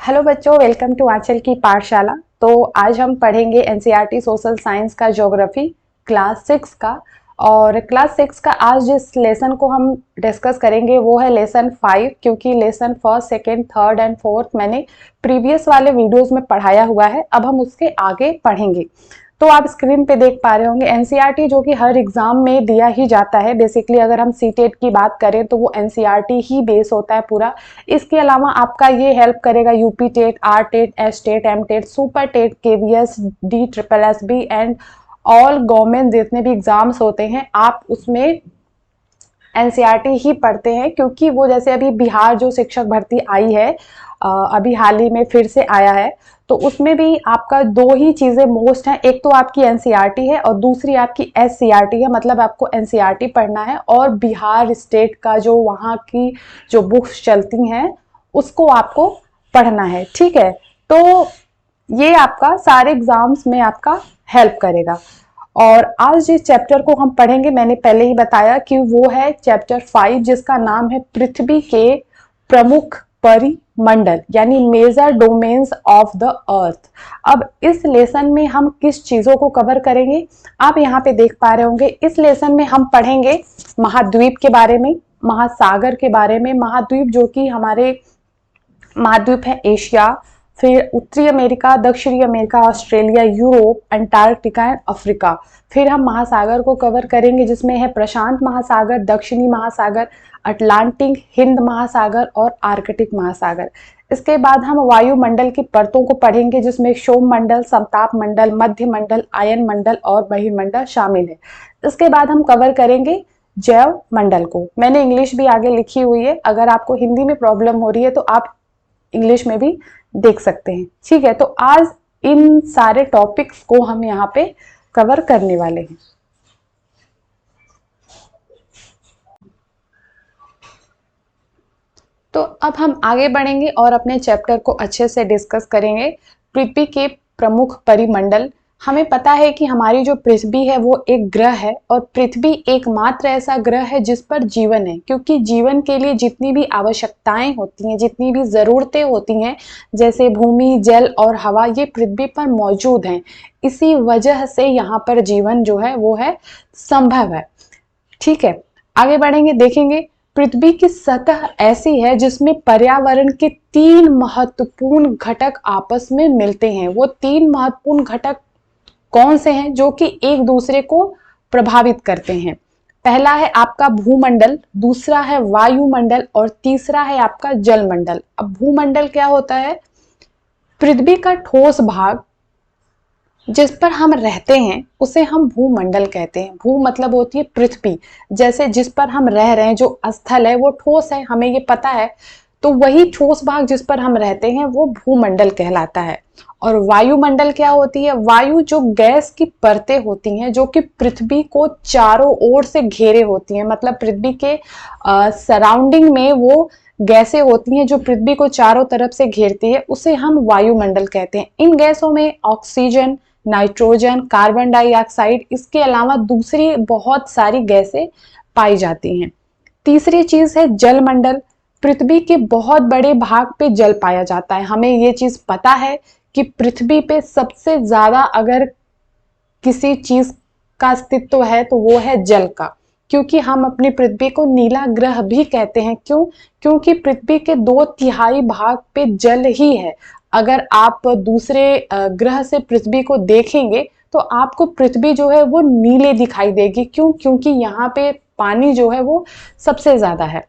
Hello बच्चों, welcome to आंचल की पाठशाला। तो आज हम पढ़ेंगे एनसीईआरटी सोशल साइंस का ज्योग्राफी क्लास 6 का। और क्लास 6 का आज जिस लेसन को हम डिस्कस करेंगे वो है लेसन 5, क्योंकि lesson first, second, third and fourth मैंने प्रीवियस वाले वीडियोस में पढ़ाया हुआ है। अब हम उसके आगे पढ़ेंगे। तो आप स्क्रीन पे देख पा रहे होंगे एनसीईआरटी, जो कि हर एग्जाम में दिया ही जाता है। बेसिकली अगर हम सीटेट की बात करें तो वो एनसीईआरटी ही बेस होता है पूरा। इसके अलावा आपका ये हेल्प करेगा UP TET, R TET, S TET, M TET, super TET, KVS, D triple S B and all government जितने भी एग्जाम्स होते हैं आप उसमें एनसीईआरटी ही पढ़ते हैं। क्योंकि वो जैसे अभी बिहार जो शिक्षक भर्ती आई है, अभी हाल ही में फिर से आया है, तो उसमें भी आपका दो ही चीजें मोस्ट हैं। एक तो आपकी एनसीईआरटी है और दूसरी आपकी एससीईआरटी है। मतलब आपको एनसीईआरटी पढ़ना है और बिहार स्टेट का जो वहाँ की जो बुक्स चलती हैं उसको आपको पढ़ना है। ठीक है, तो ये आपका सारे एग्जाम्स में आपका हेल्प करेगा। और आज जिस चैप्टर को हम पढ़ेंगे मैंने पहले ही बताया कि वो है चैप्टर 5, जिसका नाम है पृथ्वी के प्रमुख परिमंडल, यानी major domains of the earth. अब इस लेसन में हम किस चीजों को कवर करेंगे आप यहाँ पे देख पा रहे होंगे। इस लेसन में हम पढ़ेंगे महाद्वीप के बारे में, महासागर के बारे में। महाद्वीप जो कि हमारे महाद्वीप है एशिया, फिर उत्तरी अमेरिका, दक्षिणी America, Australia, Europe, Antarctica and Africa. फिर हम महासागर को कवर करेंगे जिसमें है प्रशांत महासागर, दक्षिणी महासागर, अटलांटिक, हिंद महासागर और आर्कटिक महासागर। इसके बाद हम वायुमंडल की परतों को पढ़ेंगे जिसमें क्षोभ मंडल, समताप मंडल, मध्य मंडल, आयन मंडल और बहिर्मंडल शामिल है। इसके बाद हम कवर करेंगे जैव मंडल को। मैंने इंग्लिश भी आगे लिखी हुई है, अगर आपको हिंदी में प्रॉब्लम हो रही है तो आप इंग्लिश में भी देख सकते हैं। ठीक है, तो आज इन सारे टॉपिक्स को हम यहाँ पे कवर करने वाले हैं। तो अब हम आगे बढ़ेंगे और अपने चैप्टर को अच्छे से डिस्कस करेंगे। पृथ्वी के प्रमुख परिमंडल। हमें पता है कि हमारी जो पृथ्वी है वो एक ग्रह है और पृथ्वी एकमात्र ऐसा ग्रह है जिस पर जीवन है। क्योंकि जीवन के लिए जितनी भी आवश्यकताएं होती हैं, जितनी भी जरूरतें होती हैं, जैसे भूमि, जल और हवा, ये पृथ्वी पर मौजूद हैं। इसी वजह से यहाँ पर जीवन जो है वो है संभव है। ठीक है, आगे बढ़ेंगे, देखेंगे पृथ्वी की सतह ऐसी है जिसमें पर्यावरण के तीन महत्वपूर्ण घटक आपस में मिलते हैं। वो तीन महत्वपूर्ण घटक कौन से हैं जो कि एक दूसरे को प्रभावित करते हैं? पहला है आपका भूमंडल, दूसरा है वायुमंडल और तीसरा है आपका जलमंडल। अब भूमंडल क्या होता है? पृथ्वी का ठोस भाग जिस पर हम रहते हैं उसे हम भूमंडल कहते हैं। भू मतलब होती है पृथ्वी, जैसे जिस पर हम रह रहे हैं जो स्थल है वो ठोस है, हमें ये पता है। तो वही ठोस भाग जिस पर हम रहते हैं वो भूमंडल कहलाता है। और वायुमंडल क्या होती है? वायु जो गैस की परतें होती हैं जो कि पृथ्वी को चारों ओर से घेरे होती हैं। मतलब पृथ्वी के सराउंडिंग में वो गैसें होती हैं जो पृथ्वी को चारों तरफ से घेरती है, उसे हम वायुमंडल कहते हैं। इन गैसों में ऑक्सीजन, नाइट्रोजन, कार्बन डाइऑक्साइड, इसके अलावा दूसरी बहुत सारी गैसें पाई जाती हैं। तीसरी चीज है जलमंडल। पृथ्वी के बहुत बड़े भाग पे जल पाया जाता है। हमें ये चीज पता है कि पृथ्वी पे सबसे ज्यादा अगर किसी चीज का अस्तित्व है तो वो है जल का। क्योंकि हम अपनी पृथ्वी को नीला ग्रह भी कहते हैं। क्यों? क्योंकि पृथ्वी के 2/3 भाग पे जल ही है। अगर आप दूसरे ग्रह से पृथ्वी को देखेंगे तो आपको पृथ्वी जो है वो नीले दिखाई देगी। क्यों? क्योंकि यहाँ पे पानी जो है वो सबसे ज्यादा है।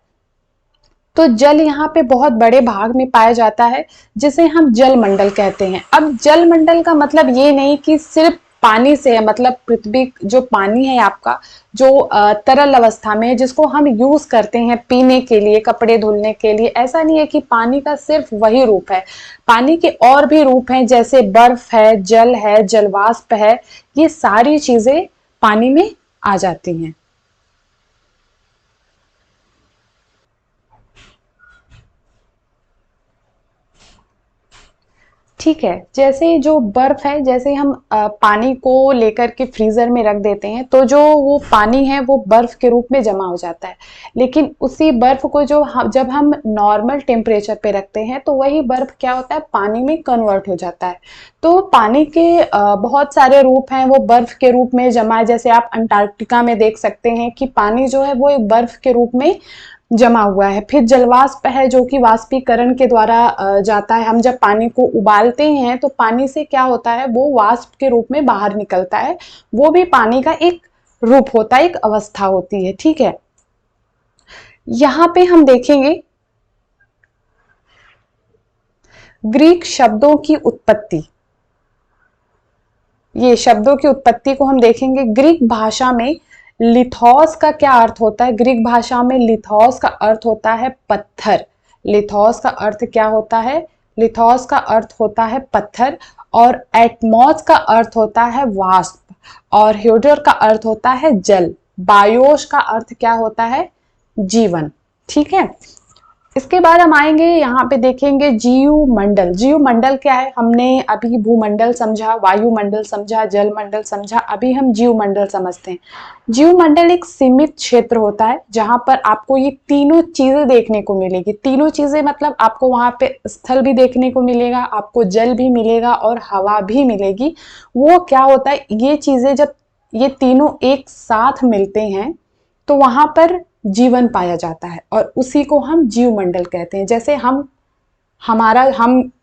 तो जल यहाँ पे बहुत बड़े भाग में पाया जाता है जिसे हम जल मंडल कहते हैं। अब जल मंडल का मतलब ये नहीं कि सिर्फ पानी से है। मतलब पृथ्वी जो पानी है आपका, जो तरल अवस्था में है, जिसको हम यूज करते हैं पीने के लिए, कपड़े धुलने के लिए, ऐसा नहीं है कि पानी का सिर्फ वही रूप है। पानी के और भी रूप हैं, जैसे बर्फ है, जल है, जलवाष्प है। ये सारी चीजें पानी में आ जाती हैं। ठीक है, जैसे जो बर्फ है, जैसे हम पानी को लेकर के फ्रीजर में रख देते हैं तो जो वो पानी है वो बर्फ के रूप में जमा हो जाता है, लेकिन उसी बर्फ को जब हम नॉर्मल टेम्परेचर पे रखते हैं तो वही बर्फ क्या होता है, पानी में कन्वर्ट हो जाता है। तो पानी के बहुत सारे रूप हैं, वो बर्फ के रूप में जमा है। जैसे आप अंटार्कटिका में देख सकते हैं कि पानी जो है वो एक बर्फ के रूप में जमा हुआ है। फिर जलवाष्प है जो कि वाष्पीकरण के द्वारा जाता है। हम जब पानी को उबालते हैं तो पानी से क्या होता है, वो वाष्प के रूप में बाहर निकलता है। वो भी पानी का एक रूप होता है, एक अवस्था होती है। ठीक है, यहां पे हम देखेंगे ग्रीक शब्दों की उत्पत्ति। ये शब्दों की उत्पत्ति को हम देखेंगे। ग्रीक भाषा में लिथोस का क्या अर्थ होता है? ग्रीक भाषा में लिथोस का अर्थ होता है पत्थर। लिथोस का अर्थ क्या होता है? लिथोस का अर्थ होता है पत्थर। और एटमॉस का अर्थ होता है वाष्प। और ह्यूडर का अर्थ होता है जल। बायोस का अर्थ क्या होता है? जीवन। ठीक है, इसके बाद हम आएंगे, यहाँ पे देखेंगे जीवमंडल। जीवमंडल क्या है? हमने अभी भूमंडल समझा, वायुमंडल समझा, जल मंडल समझा, अभी हम जीवमंडल समझते हैं। जीवमंडल एक सीमित क्षेत्र होता है जहां पर आपको ये तीनों चीजें देखने को मिलेगी। तीनों चीजें मतलब आपको वहां पे स्थल भी देखने को मिलेगा, आपको जल भी मिलेगा और हवा भी मिलेगी। वो क्या होता है, ये चीजें जब ये तीनों एक साथ मिलते हैं तो वहां पर जीवन पाया जाता है और उसी को हम जीवमंडल कहते हैं। जैसे हम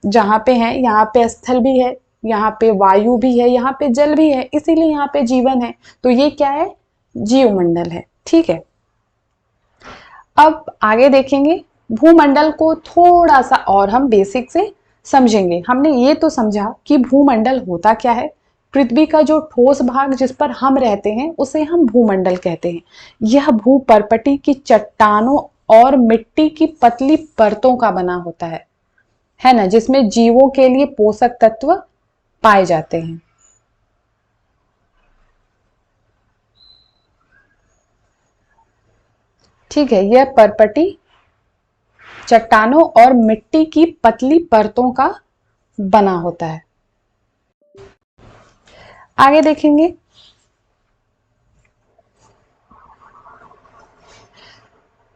जहाँ पे हैं, यहाँ पे स्थल भी है, यहाँ पे वायु भी है, यहाँ पे जल भी है, इसीलिए यहाँ पे जीवन है। तो ये क्या है? जीवमंडल है। ठीक है, अब आगे देखेंगे भूमंडल को थोड़ा सा और हम बेसिक से समझेंगे। हमने ये तो समझा कि भूमंडल होता क्या है। पृथ्वी का जो ठोस भाग जिस पर हम रहते हैं उसे हम भूमंडल कहते हैं। यह भूपर्पटी की चट्टानों और मिट्टी की पतली परतों का बना होता है ना, जिसमें जीवों के लिए पोषक तत्व पाए जाते हैं। ठीक है, यह परपटी चट्टानों और मिट्टी की पतली परतों का बना होता है। आगे देखेंगे,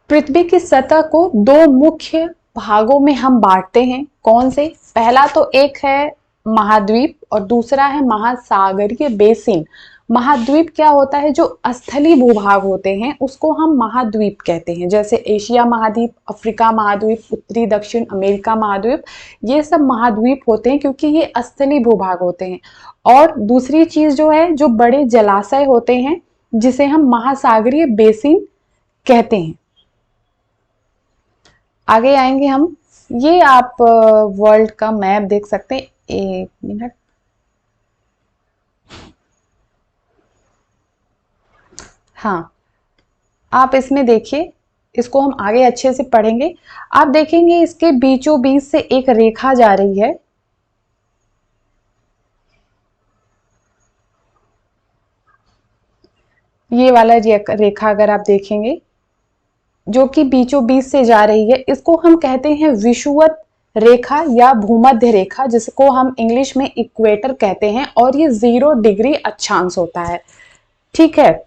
पृथ्वी की सतह को दो मुख्य भागों में हम बांटते हैं। कौन से? पहला तो एक है महाद्वीप और दूसरा है महासागरीय बेसिन। महाद्वीप क्या होता है? जो स्थलीय भूभाग होते हैं उसको हम महाद्वीप कहते हैं। जैसे एशिया महाद्वीप, अफ्रीका महाद्वीप, उत्तरी दक्षिण अमेरिका महाद्वीप, ये सब महाद्वीप होते हैं क्योंकि ये स्थलीय भूभाग होते हैं। और दूसरी चीज जो है, जो बड़े जलाशय होते हैं जिसे हम महासागरीय बेसिन कहते हैं। आगे आएंगे हम, ये आप वर्ल्ड का मैप देख सकते हैं। एक मिनट, हाँ, आप इसमें देखिए, इसको हम आगे अच्छे से पढ़ेंगे। आप देखेंगे इसके बीचों बीच से एक रेखा जा रही है। ये वाला रेखा अगर आप देखेंगे जो कि बीचों बीच से जा रही है, इसको हम कहते हैं विषुवत रेखा या भूमध्य रेखा, जिसको हम इंग्लिश में इक्वेटर कहते हैं। और ये 0 डिग्री अक्षांश होता है। ठीक है,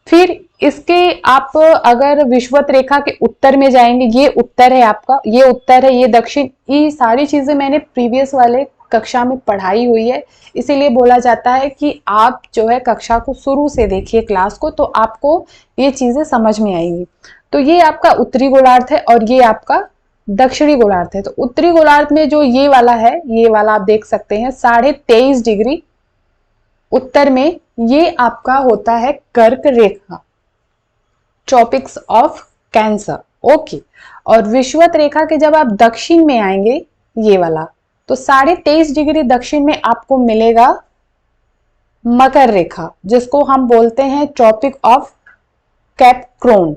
फिर इसके आप अगर विषुवत रेखा के उत्तर में जाएंगे, ये उत्तर है आपका, ये उत्तर है, ये दक्षिण। ये सारी चीजें मैंने प्रीवियस वाले कक्षा में पढ़ाई हुई है, इसीलिए बोला जाता है कि आप जो है कक्षा को शुरू से देखिए, क्लास को, तो आपको ये चीजें समझ में आएंगी। तो ये आपका उत्तरी गोलार्ध है और ये आपका दक्षिणी गोलार्ध है। तो उत्तरी गोलार्ध में जो ये वाला है, ये वाला आप देख सकते हैं 23.5 डिग्री उत्तर में, ये आपका होता है कर्क रेखा, ट्रॉपिक्स ऑफ कैंसर। ओके, और विषुवत रेखा के जब आप दक्षिण में आएंगे, ये वाला, तो 23.5 डिग्री दक्षिण में आपको मिलेगा मकर रेखा, जिसको हम बोलते हैं ट्रॉपिक ऑफ कैप्रोन।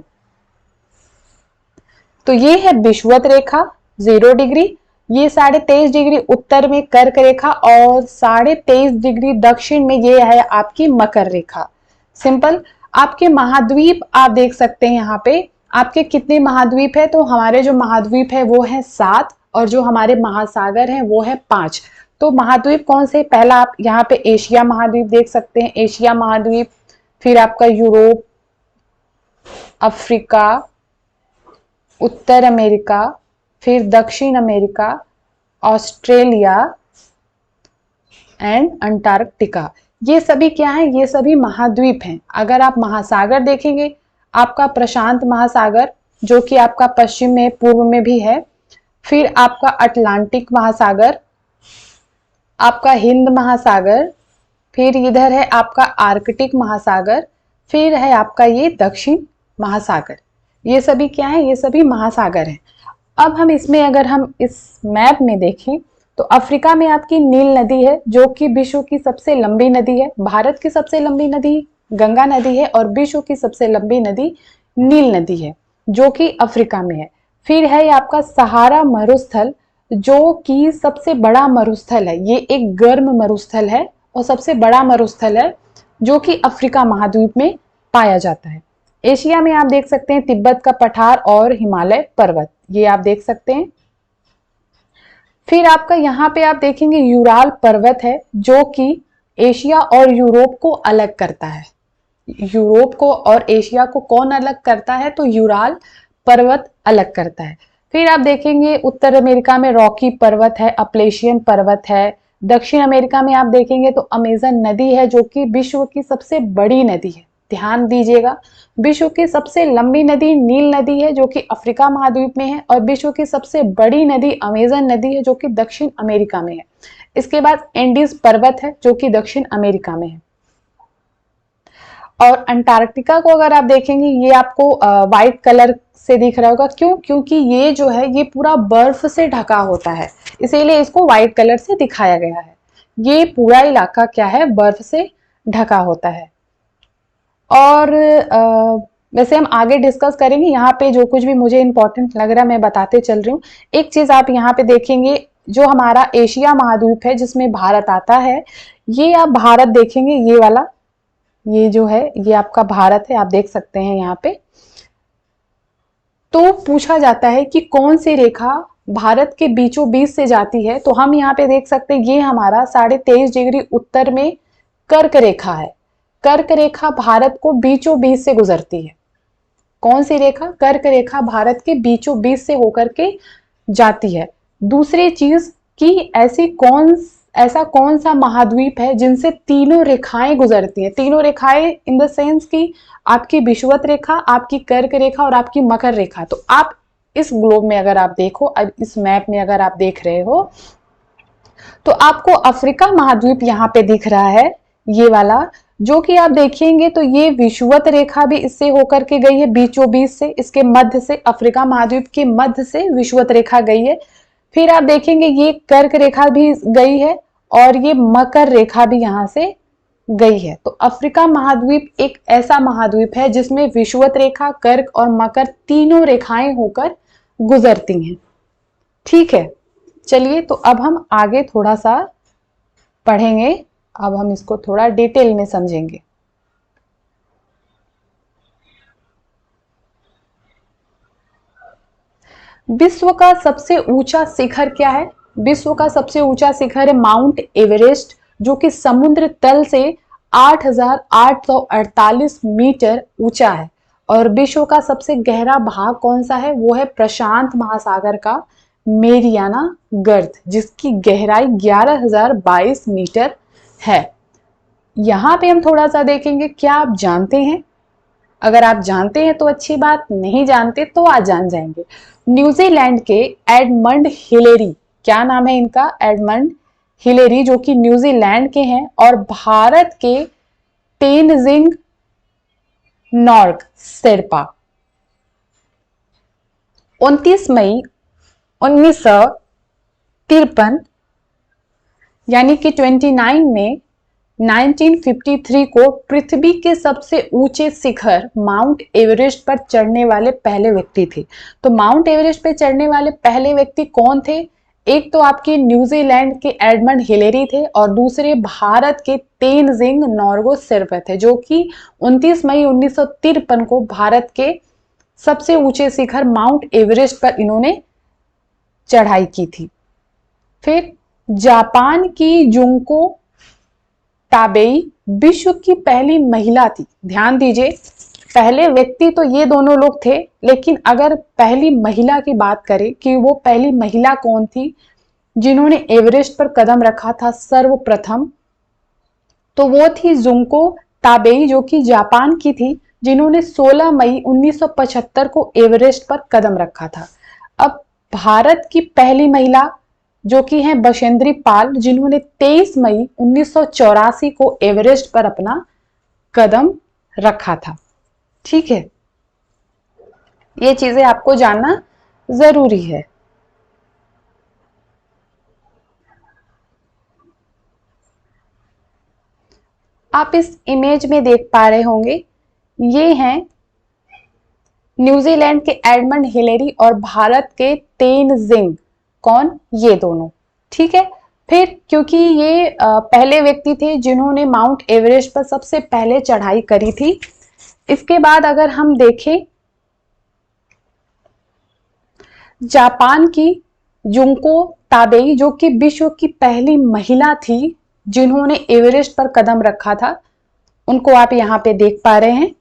तो ये है विषुवत रेखा 0 डिग्री, ये 23.5 डिग्री उत्तर में कर्क रेखा और 23.5 डिग्री दक्षिण में ये है आपकी मकर रेखा। सिंपल। आपके महाद्वीप आप देख सकते हैं, यहाँ पे आपके कितने महाद्वीप है? तो हमारे जो महाद्वीप है वो है 7। और जो हमारे महासागर हैं वो है 5। तो महाद्वीप कौन से? पहला आप यहाँ पे एशिया महाद्वीप देख सकते हैं, एशिया महाद्वीप, फिर आपका यूरोप, अफ्रीका, उत्तर अमेरिका, फिर दक्षिण अमेरिका, ऑस्ट्रेलिया एंड अंटार्कटिका। ये सभी क्या है? ये सभी महाद्वीप हैं। अगर आप महासागर देखेंगे, आपका प्रशांत महासागर जो कि आपका पश्चिम में पूर्व में भी है, फिर आपका अटलांटिक महासागर, आपका हिंद महासागर, फिर इधर है आपका आर्कटिक महासागर, फिर है आपका ये दक्षिण महासागर। ये सभी क्या है? ये सभी महासागर हैं। अब हम इसमें अगर हम इस मैप में देखें तो अफ्रीका में आपकी नील नदी है जो कि विश्व की सबसे लंबी नदी है। भारत की सबसे लंबी नदी गंगा नदी है और विश्व की सबसे लंबी नदी नील नदी है जो कि अफ्रीका में है। फिर है आपका सहारा मरुस्थल जो कि सबसे बड़ा मरुस्थल है। ये एक गर्म मरुस्थल है और सबसे बड़ा मरुस्थल है जो कि अफ्रीका महाद्वीप में पाया जाता है। एशिया में आप देख सकते हैं तिब्बत का पठार और हिमालय पर्वत, ये आप देख सकते हैं। फिर आपका यहाँ पे आप देखेंगे यूराल पर्वत है जो कि एशिया और यूरोप को अलग करता है। यूरोप को और एशिया को कौन अलग करता है? तो यूराल पर्वत अलग करता है। फिर आप देखेंगे उत्तर अमेरिका में रॉकी पर्वत है, अपलेशियन पर्वत है। दक्षिण अमेरिका में आप देखेंगे तो अमेजन नदी है जो कि विश्व की सबसे बड़ी नदी है। ध्यान दीजिएगा, विश्व की सबसे लंबी नदी नील नदी है जो कि अफ्रीका महाद्वीप में है और विश्व की सबसे बड़ी नदी अमेजन नदी है जो कि दक्षिण अमेरिका में है। इसके बाद एंडीज पर्वत है जो कि दक्षिण अमेरिका में है। और अंटार्कटिका को अगर आप देखेंगे ये आपको व्हाइट कलर से दिख रहा होगा। क्यों? क्योंकि ये जो है ये पूरा बर्फ से ढका होता है, इसीलिए इसको व्हाइट कलर से दिखाया गया है। ये पूरा इलाका क्या है? बर्फ से ढका होता है। और वैसे हम आगे डिस्कस करेंगे, यहाँ पे जो कुछ भी मुझे इंपॉर्टेंट लग रहा है मैं बताते चल रही हूँ। एक चीज आप यहाँ पे देखेंगे, जो हमारा एशिया महाद्वीप है जिसमें भारत आता है, ये आप भारत देखेंगे, ये वाला, ये जो है ये आपका भारत है, आप देख सकते हैं यहाँ पे। तो पूछा जाता है कि कौन सी रेखा भारत के बीचों बीच से जाती है, तो हम यहाँ पे देख सकते हैं ये हमारा 23.5 डिग्री उत्तर में कर्क रेखा है। कर्क रेखा भारत को बीचों बीच से गुजरती है। कौन सी रेखा? कर्क रेखा भारत के बीचों बीच से होकर के जाती है। दूसरी चीज कि ऐसा कौन सा महाद्वीप है जिनसे तीनों रेखाएं गुजरती हैं? तीनों रेखाएं इन द सेंस कि आपकी विषुवत रेखा, आपकी कर्क रेखा और आपकी मकर रेखा। तो आप इस ग्लोब में अगर आप देखो, अब इस मैप में अगर आप देख रहे हो तो आपको अफ्रीका महाद्वीप यहाँ पे दिख रहा है, ये वाला, जो कि आप देखेंगे तो ये विषुवत रेखा भी इससे होकर के गई है बीचों बीच से, इसके मध्य से, अफ्रीका महाद्वीप के मध्य से विषुवत रेखा गई है। फिर आप देखेंगे ये कर्क रेखा भी गई है और ये मकर रेखा भी यहां से गई है। तो अफ्रीका महाद्वीप एक ऐसा महाद्वीप है जिसमें विषुवत रेखा, कर्क और मकर तीनों रेखाएं होकर गुजरती हैं। ठीक है, चलिए तो अब हम आगे थोड़ा सा पढ़ेंगे, अब हम इसको थोड़ा डिटेल में समझेंगे। विश्व का सबसे ऊंचा शिखर क्या है? विश्व का सबसे ऊंचा शिखर है माउंट एवरेस्ट जो कि समुद्र तल से 8,848 मीटर ऊंचा है। और विश्व का सबसे गहरा भाग कौन सा है? वो है प्रशांत महासागर का मेरियाना गर्त जिसकी गहराई 11,022 मीटर है। यहां पे हम थोड़ा सा देखेंगे, क्या आप जानते हैं? अगर आप जानते हैं तो अच्छी बात, नहीं जानते तो आज जान जाएंगे। न्यूजीलैंड के एडमंड हिलेरी, क्या नाम है इनका? एडमंड हिलेरी, जो कि न्यूजीलैंड के हैं, और भारत के तेनजिंग नॉर्ग शेरपा 29 मई 1953 यानी कि 29 में 1953 को पृथ्वी के सबसे ऊंचे शिखर माउंट एवरेस्ट पर चढ़ने वाले पहले व्यक्ति थे। तो माउंट एवरेस्ट पर चढ़ने वाले पहले व्यक्ति कौन थे? एक तो आपके न्यूजीलैंड के एडमंड हिलेरी थे और दूसरे भारत के तेनजिंग नोर्गे शेरपा थे, जो कि 29 मई 1953 को भारत के सबसे ऊंचे शिखर माउंट एवरेस्ट पर इन्होंने चढ़ाई की थी। फिर जापान की जुंको ताबेई विश्व की पहली महिला थी। ध्यान दीजिए, पहले व्यक्ति तो ये दोनों लोग थे, लेकिन अगर पहली महिला की बात करें कि वो पहली महिला कौन थी जिन्होंने एवरेस्ट पर कदम रखा था सर्वप्रथम, तो वो थी जुंको ताबेई, जो कि जापान की थी, जिन्होंने 16 मई 1975 को एवरेस्ट पर कदम रखा था। अब भारत की पहली महिला जो कि हैं बछेंद्री पाल, जिन्होंने 23 मई 1984 को एवरेस्ट पर अपना कदम रखा था। ठीक है, ये चीजें आपको जानना जरूरी है। आप इस इमेज में देख पा रहे होंगे, ये हैं न्यूजीलैंड के एडमंड हिलेरी और भारत के तेनजिंग। कौन? ये दोनों। ठीक है, फिर क्योंकि ये पहले व्यक्ति थे जिन्होंने माउंट एवरेस्ट पर सबसे पहले चढ़ाई करी थी। इसके बाद अगर हम देखें, जापान की जुंको ताबेई, जो कि विश्व की पहली महिला थी जिन्होंने एवरेस्ट पर कदम रखा था, उनको आप यहाँ पे देख पा रहे हैं।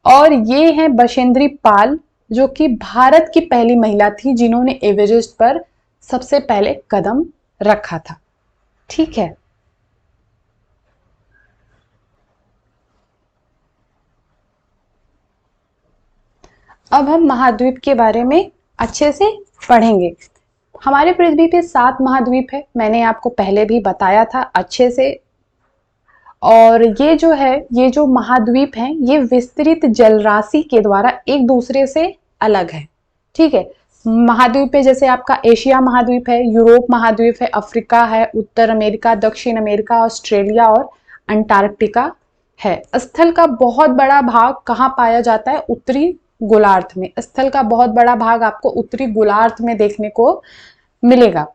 और ये है बछेंद्री पाल, जो कि भारत की पहली महिला थी जिन्होंने एवरेस्ट पर सबसे पहले कदम रखा था। ठीक है, अब हम महाद्वीप के बारे में अच्छे से पढ़ेंगे। हमारे पृथ्वी पे 7 महाद्वीप है, मैंने आपको पहले भी बताया था अच्छे से। और ये जो है, ये जो महाद्वीप हैं, ये विस्तृत जलराशि के द्वारा एक दूसरे से अलग है। ठीक है, महाद्वीप पे जैसे आपका एशिया महाद्वीप है, यूरोप महाद्वीप है, अफ्रीका है, उत्तर अमेरिका, दक्षिण अमेरिका, ऑस्ट्रेलिया और अंटार्कटिका है। स्थल का बहुत बड़ा भाग कहाँ पाया जाता है? उत्तरी गोलार्ध में। स्थल का बहुत बड़ा भाग आपको उत्तरी गोलार्ध में देखने को मिलेगा।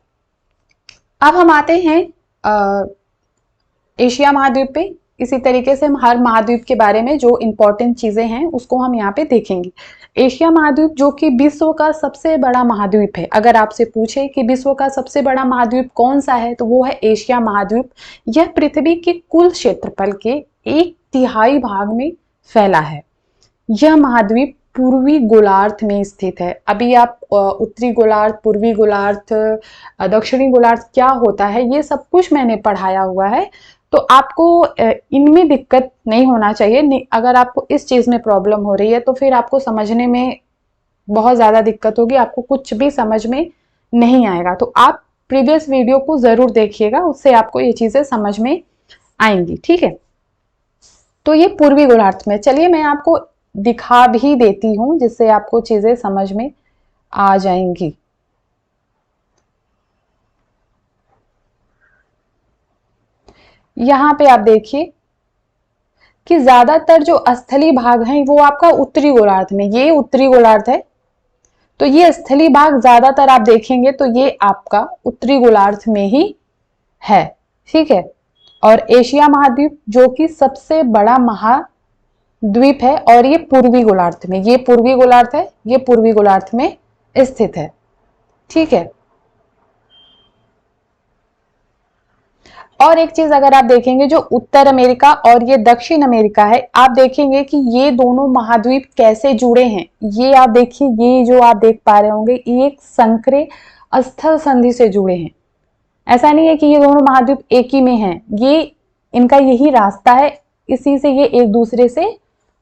अब हम आते हैं एशिया महाद्वीप पे। इसी तरीके से हम हर महाद्वीप के बारे में जो इंपॉर्टेंट चीजें हैं उसको हम यहाँ पे देखेंगे। एशिया महाद्वीप जो कि विश्व का सबसे बड़ा महाद्वीप है। अगर आपसे पूछे कि विश्व का सबसे बड़ा महाद्वीप कौन सा है, तो वो है एशिया महाद्वीप। यह पृथ्वी के कुल क्षेत्रफल के 1/3 भाग में फैला है। यह महाद्वीप पूर्वी गोलार्ध में स्थित है। अभी आप उत्तरी गोलार्ध, पूर्वी गोलार्ध, दक्षिणी गोलार्ध क्या होता है, ये सब कुछ मैंने पढ़ाया हुआ है, तो आपको इनमें दिक्कत नहीं होना चाहिए। अगर आपको इस चीज में प्रॉब्लम हो रही है तो फिर आपको समझने में बहुत ज्यादा दिक्कत होगी, आपको कुछ भी समझ में नहीं आएगा। तो आप प्रीवियस वीडियो को जरूर देखिएगा, उससे आपको ये चीजें समझ में आएंगी। ठीक है, तो ये पूर्वी गोलार्ध में। चलिए मैं आपको दिखा भी देती हूं जिससे आपको चीजें समझ में आ जाएंगी। यहां पे आप देखिए कि ज्यादातर जो स्थलीय भाग हैं वो आपका उत्तरी गोलार्ध में, ये उत्तरी गोलार्ध है, तो ये स्थलीय भाग ज्यादातर आप देखेंगे तो ये आपका उत्तरी गोलार्ध में ही है। ठीक है, और एशिया महाद्वीप जो कि सबसे बड़ा महाद्वीप है, और ये पूर्वी गोलार्ध में, ये पूर्वी गोलार्ध है, ये पूर्वी गोलार्ध में स्थित है। ठीक है, और एक चीज अगर आप देखेंगे, जो उत्तर अमेरिका और ये दक्षिण अमेरिका है, आप देखेंगे कि ये दोनों महाद्वीप कैसे जुड़े हैं। ये आप देखिए, ये जो आप देख पा रहे होंगे, ये एक संकरे स्थल संधि से जुड़े हैं। ऐसा नहीं है कि ये दोनों महाद्वीप एक ही में हैं, ये इनका यही रास्ता है, इसी से ये एक दूसरे से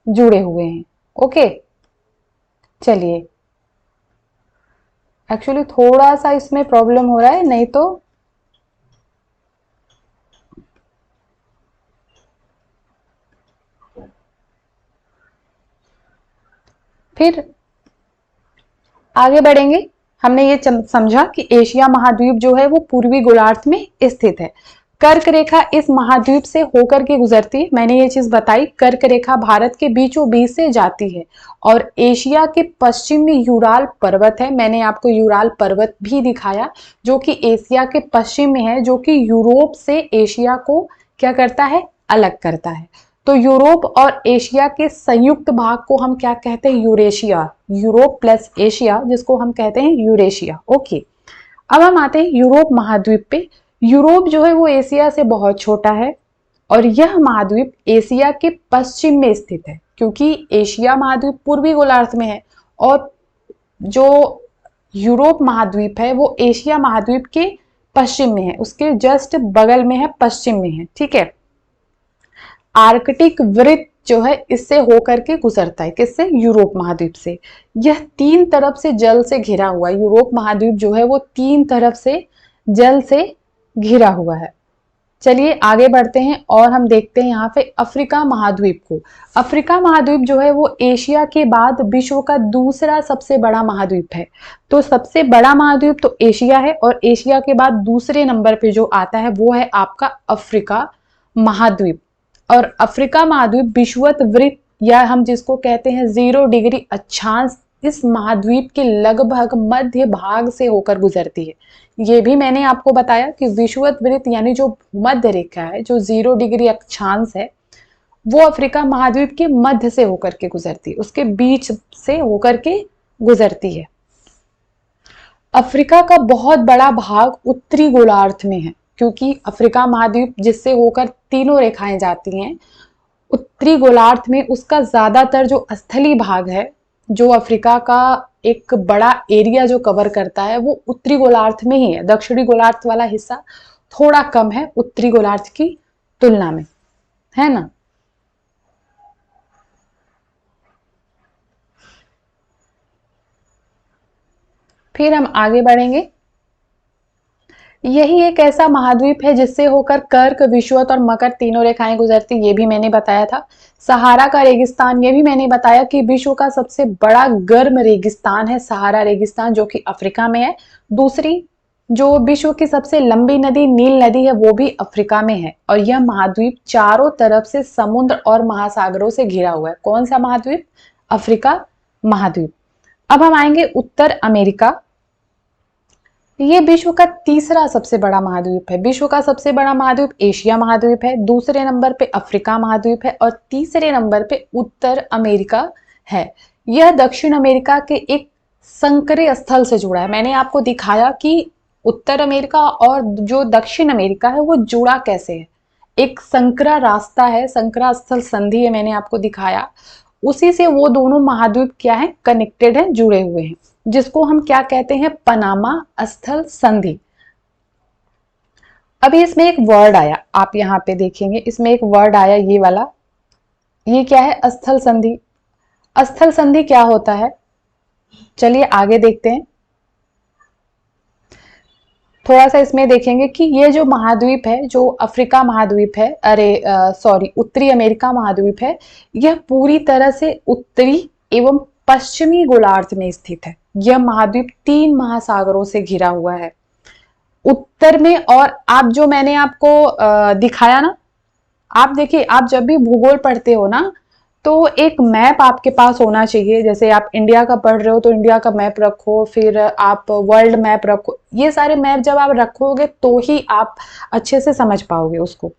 जुड़े हुए हैं। ओके, चलिए, एक्चुअली थोड़ा सा इसमें प्रॉब्लम हो रहा है, नहीं तो फिर आगे बढ़ेंगे। हमने ये समझा कि एशिया महाद्वीप जो है वो पूर्वी गोलार्ध में स्थित है। कर्क रेखा इस महाद्वीप से होकर के गुजरती है, मैंने ये चीज बताई। कर्क रेखा भारत के बीचों बीच से जाती है, और एशिया के पश्चिम में यूराल पर्वत है। मैंने आपको यूराल पर्वत भी दिखाया, जो कि एशिया के पश्चिम में है, जो कि यूरोप से एशिया को क्या करता है? अलग करता है। तो यूरोप और एशिया के संयुक्त भाग को हम क्या कहते हैं? यूरेशिया। यूरोप प्लस एशिया, जिसको हम कहते हैं यूरेशिया। ओके, अब हम आते हैं यूरोप महाद्वीप पे। यूरोप जो है वो एशिया से बहुत छोटा है और यह महाद्वीप एशिया के पश्चिम में स्थित है, क्योंकि एशिया महाद्वीप पूर्वी गोलार्ध में है और जो यूरोप महाद्वीप है वो एशिया महाद्वीप के पश्चिम में है, उसके जस्ट बगल में है, पश्चिम में है। ठीक है। आर्कटिक वृत्त जो है इससे होकर के गुजरता है, किससे? यूरोप महाद्वीप से। यह तीन तरफ से जल से घिरा हुआ है। यूरोप महाद्वीप जो है वो तीन तरफ से जल से घिरा हुआ है। चलिए आगे बढ़ते हैं और हम देखते हैं यहाँ पे अफ्रीका महाद्वीप को। अफ्रीका महाद्वीप जो है वो एशिया के बाद विश्व का दूसरा सबसे बड़ा महाद्वीप है। तो सबसे बड़ा महाद्वीप तो एशिया है और एशिया के बाद दूसरे नंबर पे जो आता है वो है आपका अफ्रीका महाद्वीप। और अफ्रीका महाद्वीप विषुवत वृत्त या हम जिसको कहते हैं 0 डिग्री अक्षांश, इस महाद्वीप के लगभग मध्य भाग से होकर गुजरती है। ये भी मैंने आपको बताया कि विषुवत वृत्त यानी जो मध्य रेखा है, जो 0 डिग्री अक्षांश है, वो अफ्रीका महाद्वीप के मध्य से होकर के गुजरती है, उसके बीच से होकर के गुजरती है। अफ्रीका का बहुत बड़ा भाग उत्तरी गोलार्ध में है, क्योंकि अफ्रीका महाद्वीप जिससे होकर तीनों रेखाएं जाती हैं, उत्तरी गोलार्ध में उसका ज्यादातर जो स्थलीय भाग है, जो अफ्रीका का एक बड़ा एरिया जो कवर करता है, वो उत्तरी गोलार्ध में ही है। दक्षिणी गोलार्ध वाला हिस्सा थोड़ा कम है उत्तरी गोलार्ध की तुलना में, है ना। फिर हम आगे बढ़ेंगे। यही एक ऐसा महाद्वीप है जिससे होकर कर्क, विषुवत और मकर तीनों रेखाएं गुजरती, ये भी मैंने बताया था। सहारा का रेगिस्तान, ये भी मैंने बताया कि विश्व का सबसे बड़ा गर्म रेगिस्तान है सहारा रेगिस्तान, जो कि अफ्रीका में है। दूसरी जो विश्व की सबसे लंबी नदी नील नदी है वो भी अफ्रीका में है। और यह महाद्वीप चारों तरफ से समुद्र और महासागरों से घिरा हुआ है। कौन सा महाद्वीप? अफ्रीका महाद्वीप। अब हम आएंगे उत्तर अमेरिका। ये विश्व का तीसरा सबसे बड़ा महाद्वीप है। विश्व का सबसे बड़ा महाद्वीप एशिया महाद्वीप है, दूसरे नंबर पे अफ्रीका महाद्वीप है और तीसरे नंबर पे उत्तर अमेरिका है। यह दक्षिण अमेरिका के एक संकरे स्थल से जुड़ा है। मैंने आपको दिखाया कि उत्तर अमेरिका और जो दक्षिण अमेरिका है वो जुड़ा कैसे है। एक संकरा रास्ता है, संकरा स्थल संधि है, मैंने आपको दिखाया। उसी से वो दोनों महाद्वीप क्या है? कनेक्टेड है, जुड़े हुए हैं, जिसको हम क्या कहते हैं? पनामा स्थल संधि। अभी इसमें एक वर्ड आया, आप यहाँ पे देखेंगे इसमें एक वर्ड आया, ये वाला, ये क्या है? स्थल संधि। स्थल संधि क्या होता है? चलिए आगे देखते हैं। थोड़ा सा इसमें देखेंगे कि ये जो महाद्वीप है, जो अफ्रीका महाद्वीप है, उत्तरी अमेरिका महाद्वीप है, यह पूरी तरह से उत्तरी एवं पश्चिमी गोलार्ध में स्थित है। यह महाद्वीप 3 महासागरों से घिरा हुआ है उत्तर में। और आप जो मैंने आपको दिखाया ना, आप देखिए, आप जब भी भूगोल पढ़ते हो ना तो एक मैप आपके पास होना चाहिए। जैसे आप इंडिया का पढ़ रहे हो तो इंडिया का मैप रखो, फिर आप वर्ल्ड मैप रखो। ये सारे मैप जब आप रखोगे तो ही आप अच्छे से समझ पाओगे उसको।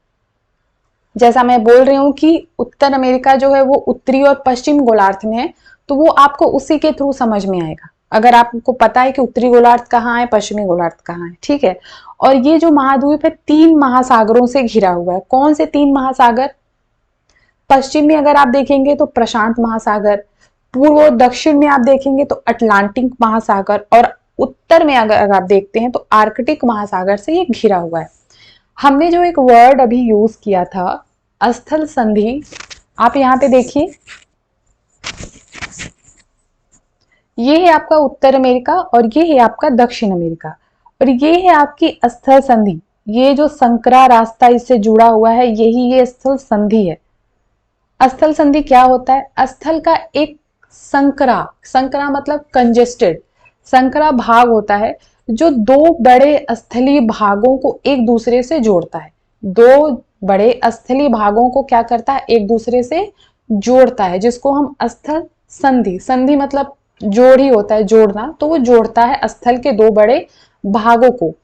जैसा मैं बोल रही हूँ कि उत्तर अमेरिका जो है वो उत्तरी और पश्चिम गोलार्ध में है, तो वो आपको उसी के थ्रू समझ में आएगा, अगर आपको पता है कि उत्तरी गोलार्ध कहाँ है, पश्चिमी गोलार्ध कहाँ है। ठीक है। और ये जो महाद्वीप है 3 महासागरों से घिरा हुआ है। कौन से 3 महासागर? पश्चिम में अगर आप देखेंगे तो प्रशांत महासागर, पूर्व और दक्षिण में आप देखेंगे तो अटलांटिक महासागर, और उत्तर में अगर आप देखते हैं तो आर्कटिक महासागर से ये घिरा हुआ है। हमने जो एक वर्ड अभी यूज किया था स्थल संधि, आप यहाँ पे देखिए, ये है आपका उत्तर अमेरिका और ये है आपका दक्षिण अमेरिका, और ये है आपकी स्थल संधि। ये जो संकरा रास्ता इससे जुड़ा हुआ है, यही ये स्थल संधि है। स्थल संधि क्या होता है? स्थल का एक संकरा, संकरा मतलब कंजेस्टेड, संकरा भाग होता है जो 2 बड़े स्थलीय भागों को एक दूसरे से जोड़ता है। 2 बड़े स्थलीय भागों को क्या करता है? एक दूसरे से जोड़ता है, जिसको हम स्थल संधि, संधि मतलब जोड़ ही होता है, जोड़ना, तो वो जोड़ता है स्थल के 2 बड़े भागों को।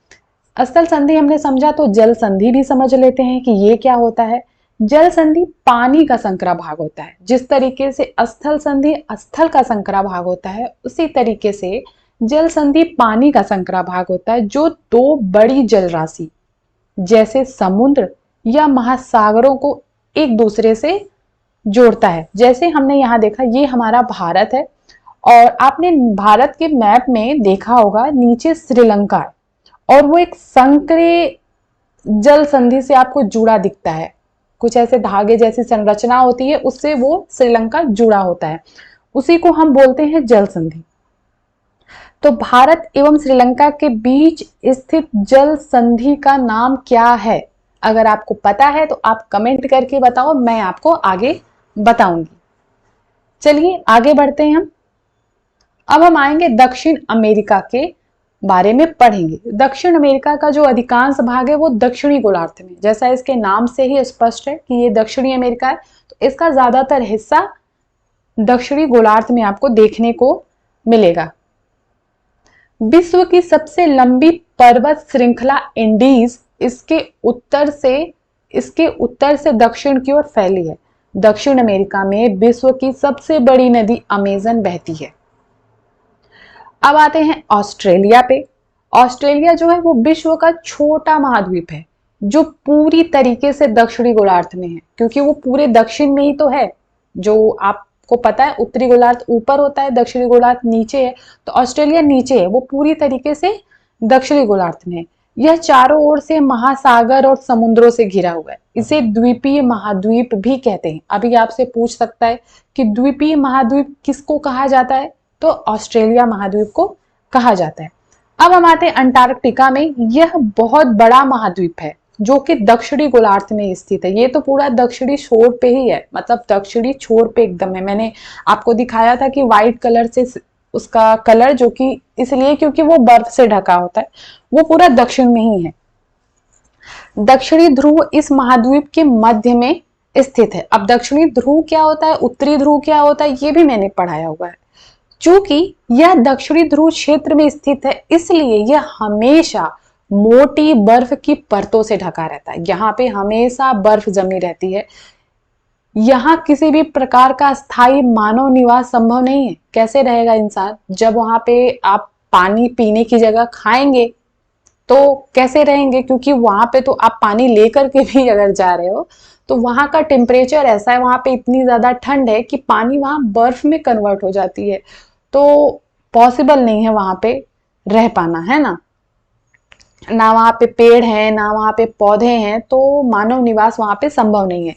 स्थल संधि हमने समझा, तो जल संधि भी समझ लेते हैं कि ये क्या होता है। जल संधि पानी का संकरा भाग होता है। जिस तरीके से स्थल संधि स्थल का संकरा भाग होता है, उसी तरीके से जल संधि पानी का संकरा भाग होता है जो दो बड़ी जल राशि जैसे समुद्र या महासागरों को एक दूसरे से जोड़ता है। जैसे हमने यहाँ देखा, ये हमारा भारत है और आपने भारत के मैप में देखा होगा नीचे श्रीलंका है और वो एक संकरे जल संधि से आपको जुड़ा दिखता है। कुछ ऐसे धागे जैसी संरचना होती है, उससे वो श्रीलंका जुड़ा होता है, उसी को हम बोलते हैं जल संधि। तो भारत एवं श्रीलंका के बीच स्थित जल संधि का नाम क्या है? अगर आपको पता है तो आप कमेंट करके बताओ, मैं आपको आगे बताऊंगी। चलिए आगे बढ़ते हैं हम। अब हम आएंगे दक्षिण अमेरिका के बारे में पढ़ेंगे। दक्षिण अमेरिका का जो अधिकांश भाग है वो दक्षिणी गोलार्ध में, जैसा इसके नाम से ही स्पष्ट है कि ये दक्षिणी अमेरिका है, तो इसका ज्यादातर हिस्सा दक्षिणी गोलार्ध में आपको देखने को मिलेगा। विश्व की सबसे लंबी पर्वत श्रृंखला एंडीज इसके उत्तर से दक्षिण की ओर फैली है। दक्षिण अमेरिका में विश्व की सबसे बड़ी नदी अमेजन बहती है। अब आते हैं ऑस्ट्रेलिया पे। ऑस्ट्रेलिया जो है वो विश्व का छोटा महाद्वीप है जो पूरी तरीके से दक्षिणी गोलार्ध में है, क्योंकि वो पूरे दक्षिण में ही तो है। जो आपको पता है उत्तरी गोलार्ध ऊपर होता है, दक्षिणी गोलार्ध नीचे है, तो ऑस्ट्रेलिया नीचे है, वो पूरी तरीके से दक्षिणी गोलार्ध में है। यह चारों ओर से महासागर और समुद्रों से घिरा हुआ है। इसे द्वीपीय महाद्वीप भी कहते हैं। अभी आपसे पूछ सकता है कि द्वीपीय महाद्वीप किसको कहा जाता है, तो ऑस्ट्रेलिया महाद्वीप को कहा जाता है। अब हम आते हैं अंटार्कटिका में। यह बहुत बड़ा महाद्वीप है जो कि दक्षिणी गोलार्ध में स्थित है। ये तो पूरा दक्षिणी छोर पे ही है, मतलब दक्षिणी छोर पे एकदम है। मैंने आपको दिखाया था कि व्हाइट कलर से उसका कलर, जो कि इसलिए क्योंकि वो बर्फ से ढका होता है, वो पूरा दक्षिण में ही है। दक्षिणी ध्रुव इस महाद्वीप के मध्य में स्थित है। अब दक्षिणी ध्रुव क्या होता है, उत्तरी ध्रुव क्या होता है, ये भी मैंने पढ़ाया हुआ है। चूंकि यह दक्षिणी ध्रुव क्षेत्र में स्थित है, इसलिए यह हमेशा मोटी बर्फ की परतों से ढका रहता है। यहाँ पे हमेशा बर्फ जमी रहती है। यहाँ किसी भी प्रकार का स्थायी मानव निवास संभव नहीं है। कैसे रहेगा इंसान जब वहां पे आप पानी पीने की जगह खाएंगे तो कैसे रहेंगे, क्योंकि वहां पे तो आप पानी लेकर के भी अगर जा रहे हो तो वहां का टेम्परेचर ऐसा है, वहां पे इतनी ज्यादा ठंड है कि पानी वहां बर्फ में कन्वर्ट हो जाती है। तो पॉसिबल नहीं है वहां पे रह पाना, है ना वहां पे पेड़ है, ना वहां पे पौधे हैं, तो मानव निवास वहां पे संभव नहीं है।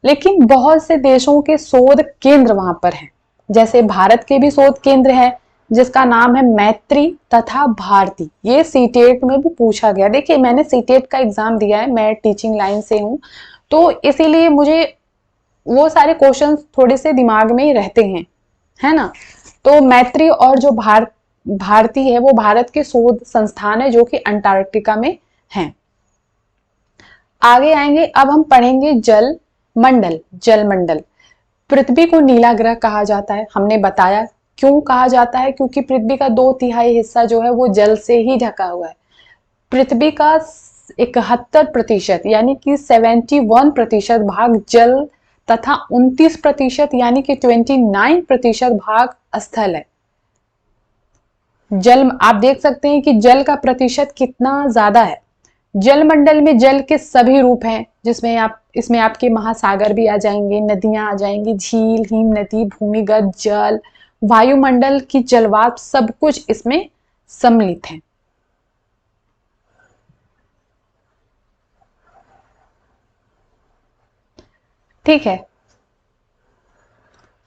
लेकिन बहुत से देशों के शोध केंद्र वहां पर हैं। जैसे भारत के भी शोध केंद्र है जिसका नाम है मैत्री तथा भारती। ये सीटेट में भी पूछा गया। देखिए मैंने सीटेट का एग्जाम दिया है, मैं टीचिंग लाइन से हूँ, तो इसीलिए मुझे वो सारे क्वेश्चंस थोड़े से दिमाग में ही रहते हैं, है ना। तो मैत्री और जो भारती है वो भारत के शोध संस्थान है जो कि अंटार्कटिका में हैं। आगे आएंगे, अब हम पढ़ेंगे जल मंडल। पृथ्वी को नीला ग्रह कहा जाता है। हमने बताया क्यों कहा जाता है, क्योंकि पृथ्वी का 2/3 हिस्सा जो है वो जल से ही ढका हुआ है। पृथ्वी का 71% यानी कि 71% भाग जल तथा 29% यानी कि 29% भाग स्थल है। जल आप देख सकते हैं कि जल का प्रतिशत कितना ज्यादा है। जलमंडल में जल के सभी रूप हैं, जिसमें इसमें आपके महासागर भी आ जाएंगे, नदियां आ जाएंगी, झील, हिम नदी, भूमिगत जल, वायुमंडल की जलवाष्प, सब कुछ इसमें सम्मिलित है। ठीक है।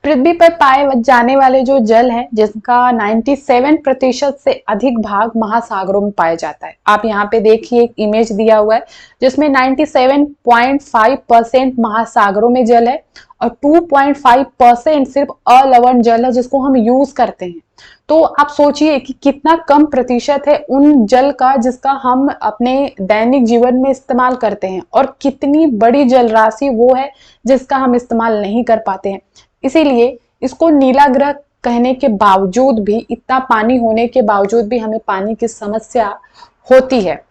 पृथ्वी पर पाए जाने वाले जो जल है जिसका 97% से अधिक भाग महासागरों में पाया जाता है। आप यहाँ पे देखिए एक इमेज दिया हुआ है जिसमें 97.5% महासागरों में जल है और 2.5% सिर्फ अलवण जल है जिसको हम यूज करते हैं। तो आप सोचिए कि कितना कम प्रतिशत है उन जल का जिसका हम अपने दैनिक जीवन में इस्तेमाल करते हैं, और कितनी बड़ी जल राशि वो है जिसका हम इस्तेमाल नहीं कर पाते हैं। इसीलिए इसको नीला ग्रह कहने के बावजूद भी, इतना पानी होने के बावजूद भी हमें पानी की समस्या होती है।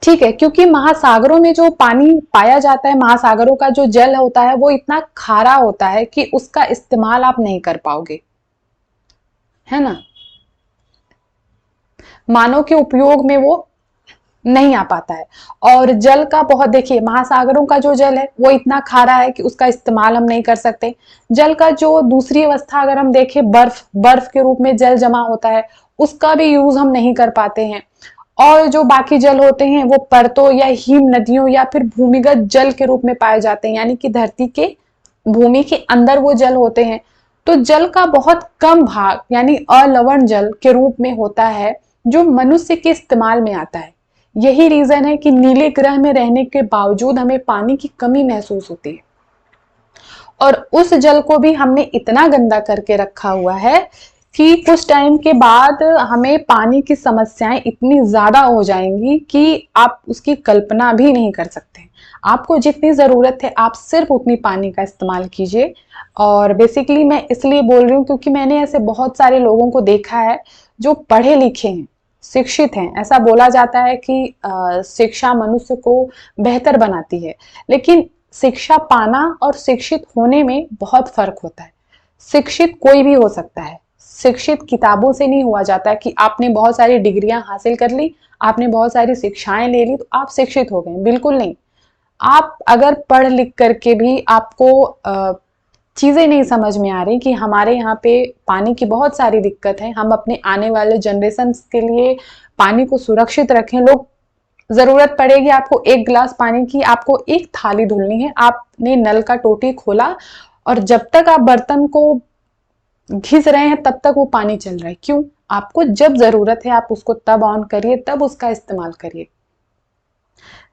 ठीक है, क्योंकि महासागरों में जो पानी पाया जाता है, महासागरों का जो जल होता है वो इतना खारा होता है कि उसका इस्तेमाल आप नहीं कर पाओगे, है ना। मानव के उपयोग में वो नहीं आ पाता है। और जल का बहुत, देखिए महासागरों का जो जल है वो इतना खारा है कि उसका इस्तेमाल हम नहीं कर सकते। जल का जो दूसरी अवस्था अगर हम देखें, बर्फ के रूप में जल जमा होता है, उसका भी यूज हम नहीं कर पाते हैं। और जो बाकी जल होते हैं वो परतों या हिम नदियों या फिर भूमिगत जल के रूप में पाए जाते हैं, यानी कि धरती के भूमि के अंदर वो जल होते हैं। तो जल का बहुत कम भाग यानी अलवण जल के रूप में होता है जो मनुष्य के इस्तेमाल में आता है। यही रीजन है कि नीले ग्रह में रहने के बावजूद हमें पानी की कमी महसूस होती है। और उस जल को भी हमने इतना गंदा करके रखा हुआ है कि कुछ टाइम के बाद हमें पानी की समस्याएं इतनी ज्यादा हो जाएंगी कि आप उसकी कल्पना भी नहीं कर सकते। आपको जितनी जरूरत है आप सिर्फ उतनी पानी का इस्तेमाल कीजिए। और बेसिकली मैं इसलिए बोल रही हूँ क्योंकि मैंने ऐसे बहुत सारे लोगों को देखा है जो पढ़े लिखे हैं, शिक्षित हैं। ऐसा बोला जाता है कि शिक्षा मनुष्य को बेहतर बनाती है, लेकिन शिक्षा पाना और शिक्षित होने में बहुत फर्क होता है। शिक्षित कोई भी हो सकता है। शिक्षित किताबों से नहीं हुआ जाता कि आपने बहुत सारी डिग्रियां हासिल कर ली, आपने बहुत सारी शिक्षाएं ले ली तो आप शिक्षित हो गए, बिल्कुल नहीं। आप अगर पढ़ लिख करके भी आपको चीजें नहीं समझ में आ रही कि हमारे यहाँ पे पानी की बहुत सारी दिक्कत है, हम अपने आने वाले जनरेशन के लिए पानी को सुरक्षित रखें। लोग, जरूरत पड़ेगी आपको एक गिलास पानी की, आपको एक थाली धुलनी है, आपने नल का टोटी खोला और जब तक आप बर्तन को घिस रहे हैं तब तक वो पानी चल रहा है। क्यों? आपको जब जरूरत है आप उसको तब ऑन करिए, तब उसका इस्तेमाल करिए,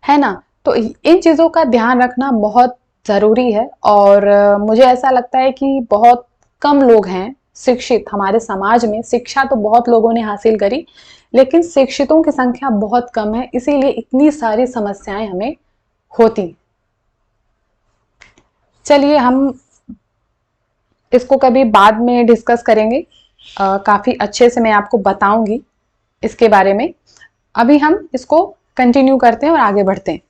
है ना। तो इन चीजों का ध्यान रखना बहुत जरूरी है। और मुझे ऐसा लगता है कि बहुत कम लोग हैं शिक्षित हमारे समाज में। शिक्षा तो बहुत लोगों ने हासिल करी, लेकिन शिक्षितों की संख्या बहुत कम है, इसीलिए इतनी सारी समस्याएं हमें होती। चलिए हम इसको कभी बाद में डिस्कस करेंगे, काफी अच्छे से मैं आपको बताऊंगी इसके बारे में। अभी हम इसको कंटिन्यू करते हैं और आगे बढ़ते हैं।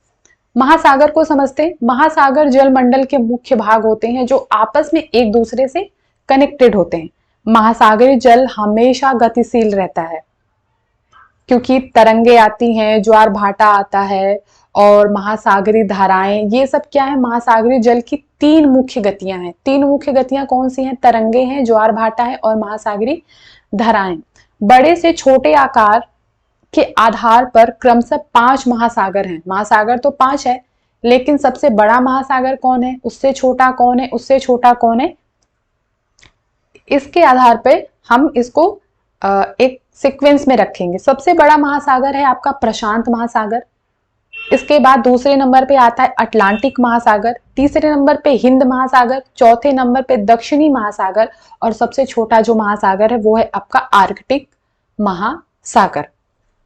महासागर को समझते हैं। महासागर जलमंडल के मुख्य भाग होते हैं जो आपस में एक दूसरे से कनेक्टेड होते हैं। महासागरीय जल हमेशा गतिशील रहता है क्योंकि तरंगे आती हैं, ज्वार भाटा आता है और महासागरीय धाराएं, ये सब क्या है, महासागरीय जल की तीन मुख्य गतियां हैं। तीन मुख्य गतियां कौन सी हैं? तरंगे हैं, ज्वार भाटा है और महासागरीय धाराएं। बड़े से छोटे आकार के आधार पर क्रमशः 5 महासागर हैं। महासागर तो 5 है, लेकिन सबसे बड़ा महासागर कौन है, उससे छोटा कौन है, उससे छोटा कौन है, इसके आधार पे हम इसको एक सीक्वेंस में रखेंगे। सबसे बड़ा महासागर है आपका प्रशांत महासागर, इसके बाद दूसरे नंबर पे आता है अटलांटिक महासागर, तीसरे नंबर पे हिंद महासागर, चौथे नंबर पे दक्षिणी महासागर और सबसे छोटा जो महासागर है वो है आपका आर्कटिक महासागर।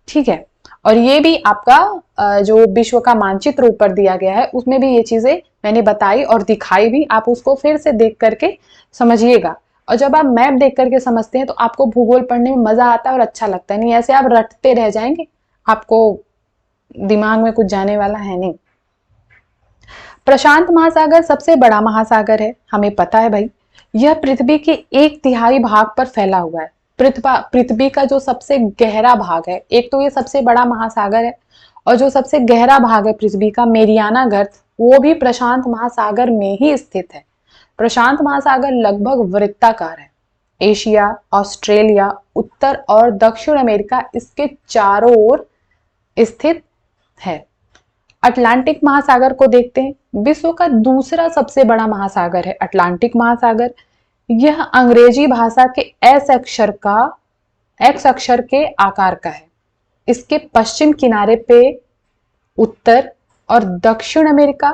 ठीक है। और ये भी आपका जो विश्व का मानचित्र ऊपर दिया गया है उसमें भी ये चीजें मैंने बताई और दिखाई भी, आप उसको फिर से देख करके समझिएगा। और जब आप मैप देख करके समझते हैं तो आपको भूगोल पढ़ने में मजा आता है और अच्छा लगता है। नहीं ऐसे आप रटते रह जाएंगे, आपको दिमाग में कुछ जाने वाला है नहीं। प्रशांत महासागर सबसे बड़ा महासागर है, हमें पता है भाई। यह पृथ्वी के 1/3 भाग पर फैला हुआ है। पृथ्वी का जो सबसे गहरा भाग है, एक तो ये सबसे बड़ा महासागर है और जो सबसे गहरा भाग है पृथ्वी का, मेरियाना गर्त, वो भी प्रशांत महासागर में ही स्थित है। प्रशांत महासागर लगभग वृत्ताकार है। एशिया, ऑस्ट्रेलिया, उत्तर और दक्षिण अमेरिका इसके चारों ओर स्थित है। अटलांटिक महासागर को देखते हैं। विश्व का दूसरा सबसे बड़ा महासागर है अटलांटिक महासागर। यह अंग्रेजी भाषा के एक्स अक्षर के आकार का है। इसके पश्चिम किनारे पे उत्तर और दक्षिण अमेरिका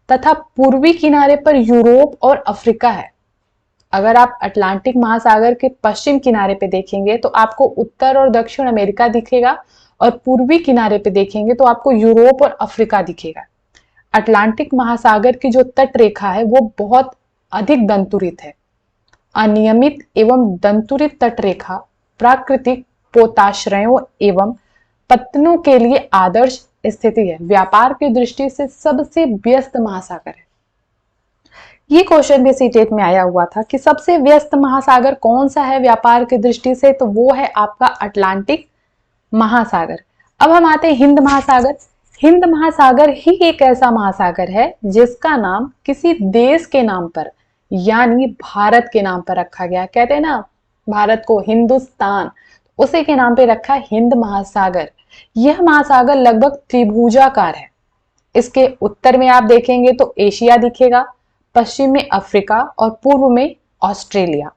तथा पूर्वी किनारे पर यूरोप और अफ्रीका है। अगर आप अटलांटिक महासागर के पश्चिम किनारे पे देखेंगे तो आपको उत्तर और दक्षिण अमेरिका दिखेगा और पूर्वी किनारे पे देखेंगे तो आपको यूरोप और अफ्रीका दिखेगा। अटलांटिक महासागर की जो तट रेखा है वो बहुत अधिक दंतुरित है। अनियमित एवं दंतुरित तट रेखा प्राकृतिक पोताश्रयों एवं पत्तनों के लिए आदर्श स्थिति है। व्यापार की दृष्टि से सबसे व्यस्त महासागर है। ये क्वेश्चन भी सीटेट में आया हुआ था कि सबसे व्यस्त महासागर कौन सा है व्यापार की दृष्टि से, तो वो है आपका अटलांटिक महासागर। अब हम आते हैं हिंद महासागर। हिंद महासागर ही एक ऐसा महासागर है जिसका नाम किसी देश के नाम पर यानी भारत के नाम पर रखा गया। कहते हैं ना भारत को हिंदुस्तान, उसी के नाम पे रखा हिंद महासागर। यह महासागर लगभग त्रिभुजाकार है। इसके उत्तर में आप देखेंगे तो एशिया दिखेगा, पश्चिम में अफ्रीका और पूर्व में ऑस्ट्रेलिया।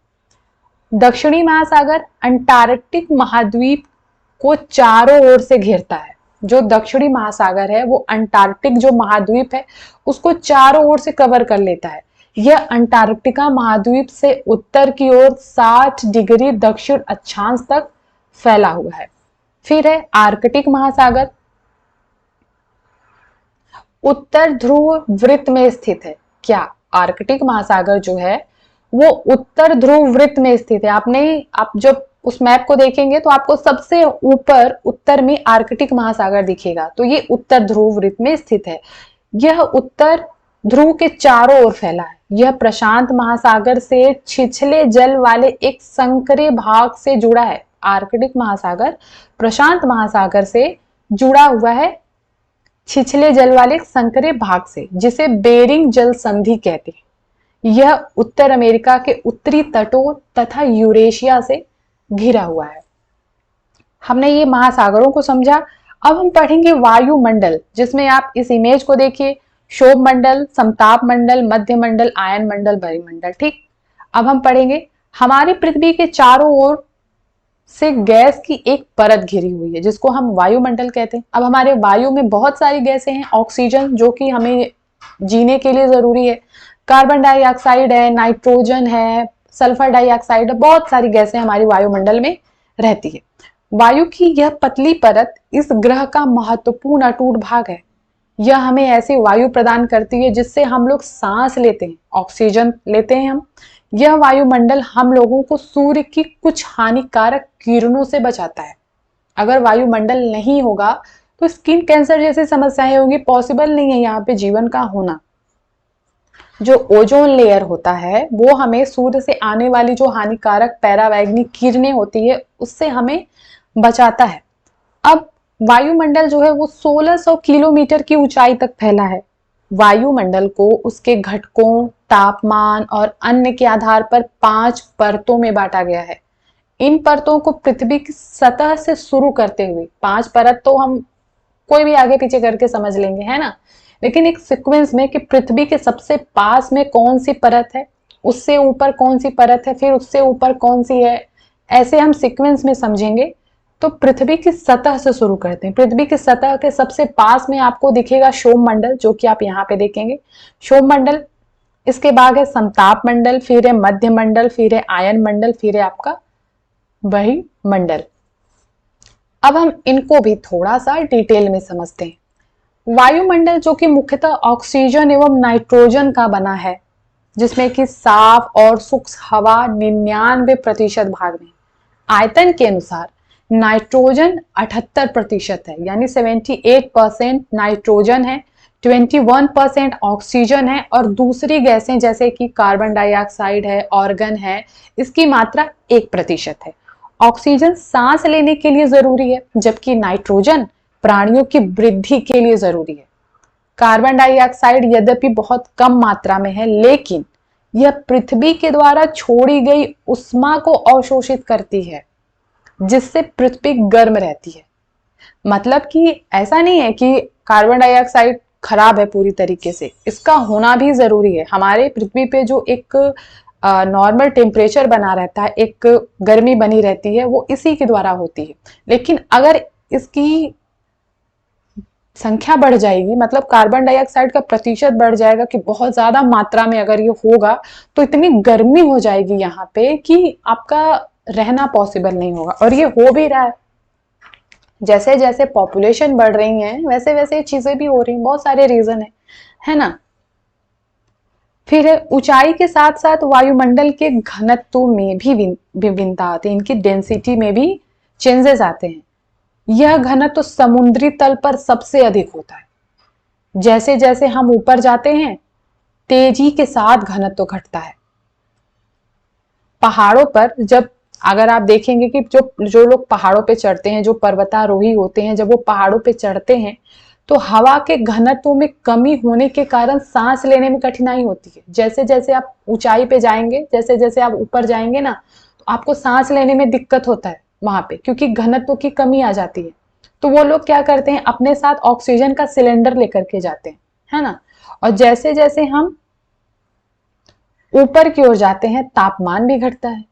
दक्षिणी महासागर अंटार्कटिक महाद्वीप को चारों ओर से घेरता है। जो दक्षिणी महासागर है वो अंटार्कटिक जो महाद्वीप है उसको चारों ओर से कवर कर लेता है। यह अंटार्कटिका महाद्वीप से उत्तर की ओर 60 डिग्री दक्षिण अक्षांश तक फैला हुआ है। फिर है आर्कटिक महासागर, उत्तर ध्रुव वृत्त में स्थित है। क्या आर्कटिक महासागर जो है वो उत्तर ध्रुव वृत्त में स्थित है। आप जब उस मैप को देखेंगे तो आपको सबसे ऊपर उत्तर में आर्कटिक महासागर दिखेगा, तो ये उत्तर ध्रुव वृत्त में स्थित है। यह उत्तर ध्रुव के चारों ओर फैला है। यह प्रशांत महासागर से छिछले जल वाले एक संकरे भाग से जुड़ा है। आर्कटिक महासागर प्रशांत महासागर से जुड़ा हुआ है छिछले जल वाले संकरे भाग से, जिसे बेरिंग जल संधि कहते हैं। यह उत्तर अमेरिका के उत्तरी तटों तथा यूरेशिया से घिरा हुआ है। हमने ये महासागरों को समझा। अब हम पढ़ेंगे वायुमंडल, जिसमें आप इस इमेज को देखिए, क्षोभ मंडल, समताप मंडल, मध्य मंडल, आयन मंडल, बरिमंडल। ठीक, अब हम पढ़ेंगे हमारी पृथ्वी के चारों ओर से गैस की एक परत घिरी हुई है जिसको हम वायुमंडल कहते हैं। अब हमारे वायु में बहुत सारी गैसें हैं। ऑक्सीजन जो कि हमें जीने के लिए जरूरी है, कार्बन डाइऑक्साइड है, नाइट्रोजन है, सल्फर डाइऑक्साइड है, बहुत सारी गैसें हमारी वायुमंडल में रहती है। वायु की यह पतली परत इस ग्रह का महत्वपूर्ण अटूट भाग है। यह हमें ऐसी वायु प्रदान करती है जिससे हम लोग सांस लेते हैं, ऑक्सीजन लेते हैं हम। यह वायुमंडल हम लोगों को सूर्य की कुछ हानिकारक किरणों से बचाता है। अगर वायुमंडल नहीं होगा तो स्किन कैंसर जैसी समस्याएं होंगी, पॉसिबल नहीं है यहाँ पे जीवन का होना। जो ओजोन लेयर होता है वो हमें सूर्य से आने वाली जो हानिकारक पैरावैंगनिक किरणें होती है उससे हमें बचाता है। अब वायुमंडल जो है वो 1600 किलोमीटर की ऊंचाई तक फैला है। वायुमंडल को उसके घटकों, तापमान और अन्य के आधार पर 5 परतों में बांटा गया है। इन परतों को पृथ्वी की सतह से शुरू करते हुए 5 परत तो हम कोई भी आगे पीछे करके समझ लेंगे, है ना, लेकिन एक सीक्वेंस में कि पृथ्वी के सबसे पास में कौन सी परत है, उससे ऊपर कौन सी परत है, फिर उससे ऊपर कौन सी है, ऐसे हम सीक्वेंस में समझेंगे। तो पृथ्वी की सतह से शुरू करते हैं। पृथ्वी की सतह के सबसे पास में आपको दिखेगा क्षोभ मंडल, जो कि आप यहाँ पे देखेंगे क्षोभ मंडल। इसके बाद है समताप मंडल, फिर है मध्य मंडल, फिर है आयन मंडल, फिर है आपका बहिर्मंडल। अब हम इनको भी थोड़ा सा डिटेल में समझते हैं। वायुमंडल जो कि मुख्यतः ऑक्सीजन एवं नाइट्रोजन का बना है, जिसमें कि साफ और शुष्क हवा 99% भाग में। आयतन के अनुसार नाइट्रोजन 78% है, यानी 78% नाइट्रोजन है, 21% ऑक्सीजन है और दूसरी गैसें जैसे कि कार्बन डाइऑक्साइड है, ऑर्गन है, इसकी मात्रा 1% है। ऑक्सीजन सांस लेने के लिए जरूरी है, जबकि नाइट्रोजन प्राणियों की वृद्धि के लिए जरूरी है। कार्बन डाइऑक्साइड यद्यपि बहुत कम मात्रा में है, लेकिन यह पृथ्वी के द्वारा छोड़ी गई उष्मा को अवशोषित करती है, जिससे पृथ्वी गर्म रहती है। मतलब कि ऐसा नहीं है कि कार्बन डाइऑक्साइड खराब है पूरी तरीके से, इसका होना भी जरूरी है। हमारे पृथ्वी पे जो एक नॉर्मल टेम्परेचर बना रहता है, एक गर्मी बनी रहती है, वो इसी के द्वारा होती है। लेकिन अगर इसकी संख्या बढ़ जाएगी, मतलब कार्बन डाइऑक्साइड का प्रतिशत बढ़ जाएगा कि बहुत ज्यादा मात्रा में अगर ये होगा, तो इतनी गर्मी हो जाएगी यहाँ पे कि आपका रहना पॉसिबल नहीं होगा। और ये हो भी रहा है। जैसे जैसे पॉपुलेशन बढ़ रही है वैसे वैसे चीजें भी हो रही हैं, बहुत सारे रीजन है ना। फिर ऊंचाई के साथ साथ वायुमंडल के घनत्व में भी विभिन्नता आती है, इनकी डेंसिटी में भी चेंजेस आते हैं। यह घनत्व समुद्री तल पर सबसे अधिक होता है। जैसे जैसे हम ऊपर जाते हैं तेजी के साथ घनत्व घटता है। पहाड़ों पर जब अगर आप देखेंगे कि जो जो लोग पहाड़ों पे चढ़ते हैं, जो पर्वतारोही होते हैं, जब वो पहाड़ों पे चढ़ते हैं तो हवा के घनत्व में कमी होने के कारण सांस लेने में कठिनाई होती है। जैसे जैसे आप ऊंचाई पे जाएंगे, जैसे जैसे आप ऊपर जाएंगे ना, तो आपको सांस लेने में दिक्कत होता है वहां पे, क्योंकि घनत्व की कमी आ जाती है। तो वो लोग क्या करते हैं, अपने साथ ऑक्सीजन का सिलेंडर लेकर के जाते हैं, है ना। और जैसे जैसे हम ऊपर की ओर जाते हैं, तापमान भी घटता है,